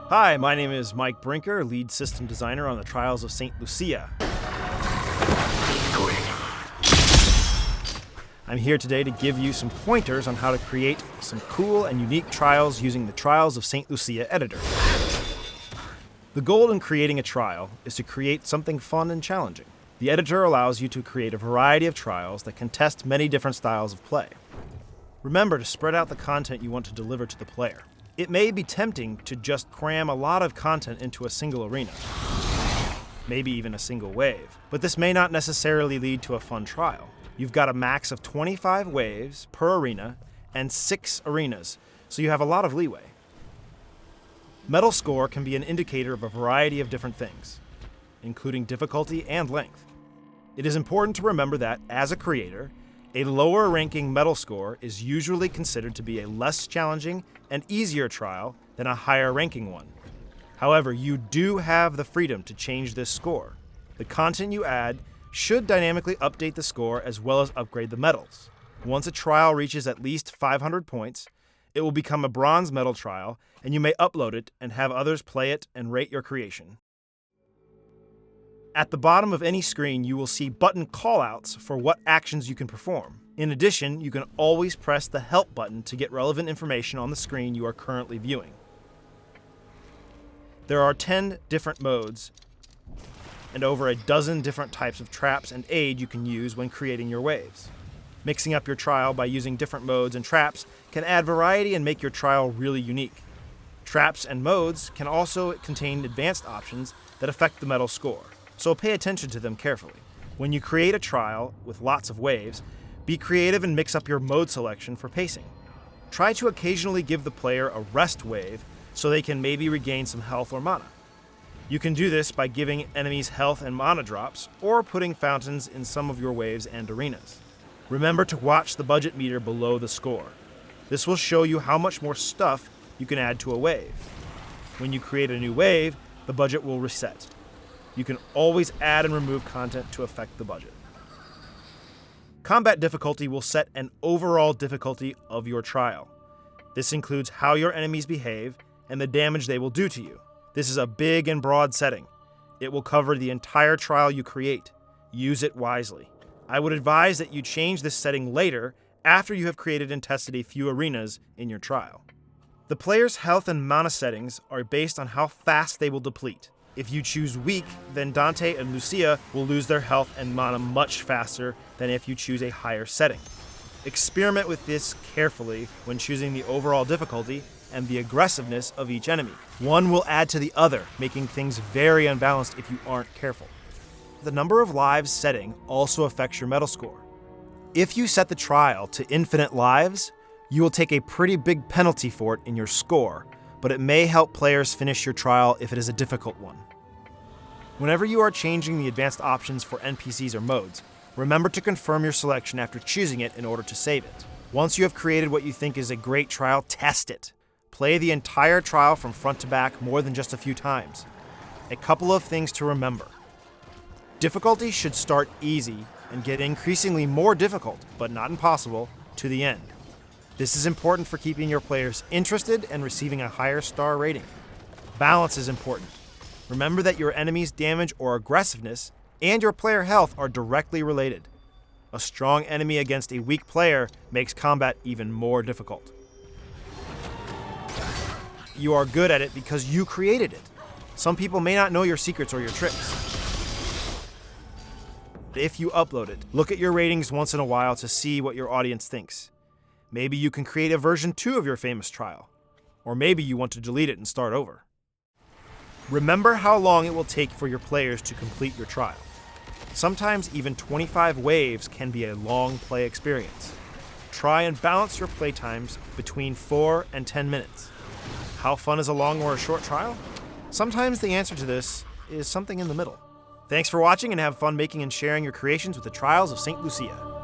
Hi, my name is Mike Brinker, lead system designer on the Trials of St. Lucia. I'm here today to give you some pointers on how to create some cool and unique trials using the Trials of St. Lucia editor. The goal in creating a trial is to create something fun and challenging. The editor allows you to create a variety of trials that can test many different styles of play. Remember to spread out the content you want to deliver to the player. It may be tempting to just cram a lot of content into a single arena, maybe even a single wave, but this may not necessarily lead to a fun trial. You've got a max of 25 waves per arena and 6 arenas, so you have a lot of leeway. Medal score can be an indicator of a variety of different things, including difficulty and length. It is important to remember that, as a creator, a lower ranking medal score is usually considered to be a less challenging and easier trial than a higher ranking one. However, you do have the freedom to change this score. The content you add should dynamically update the score as well as upgrade the medals. Once a trial reaches at least 500 points, it will become a bronze medal trial, and you may upload it and have others play it and rate your creation. At the bottom of any screen, you will see button callouts for what actions you can perform. In addition, you can always press the Help button to get relevant information on the screen you are currently viewing. There are 10 different modes and over a dozen different types of traps and aid you can use when creating your waves. Mixing up your trial by using different modes and traps can add variety and make your trial really unique. Traps and modes can also contain advanced options that affect the medal score, so pay attention to them carefully. When you create a trial with lots of waves, be creative and mix up your mode selection for pacing. Try to occasionally give the player a rest wave so they can maybe regain some health or mana. You can do this by giving enemies health and mana drops, or putting fountains in some of your waves and arenas. Remember to watch the budget meter below the score. This will show you how much more stuff you can add to a wave. When you create a new wave, the budget will reset. You can always add and remove content to affect the budget. Combat difficulty will set an overall difficulty of your trial. This includes how your enemies behave and the damage they will do to you. This is a big and broad setting. It will cover the entire trial you create. Use it wisely. I would advise that you change this setting later after you have created and tested a few arenas in your trial. The player's health and mana settings are based on how fast they will deplete. If you choose weak, then Dante and Lucia will lose their health and mana much faster than if you choose a higher setting. Experiment with this carefully when choosing the overall difficulty and the aggressiveness of each enemy. One will add to the other, making things very unbalanced if you aren't careful. The number of lives setting also affects your medal score. If you set the trial to infinite lives, you will take a pretty big penalty for it in your score, but it may help players finish your trial if it is a difficult one. Whenever you are changing the advanced options for NPCs or modes, remember to confirm your selection after choosing it in order to save it. Once you have created what you think is a great trial, test it. Play the entire trial from front to back more than just a few times. A couple of things to remember. Difficulty should start easy and get increasingly more difficult, but not impossible, to the end. This is important for keeping your players interested and receiving a higher star rating. Balance is important. Remember that your enemy's damage or aggressiveness and your player health are directly related. A strong enemy against a weak player makes combat even more difficult. You are good at it because you created it. Some people may not know your secrets or your tricks. If you upload it, look at your ratings once in a while to see what your audience thinks. Maybe you can create a version 2 of your famous trial. Or maybe you want to delete it and start over. Remember how long it will take for your players to complete your trial. Sometimes even 25 waves can be a long play experience. Try and balance your play times between 4 and 10 minutes. How fun is a long or a short trial? Sometimes the answer to this is something in the middle. Thanks for watching and have fun making and sharing your creations with the Trials of St. Lucia.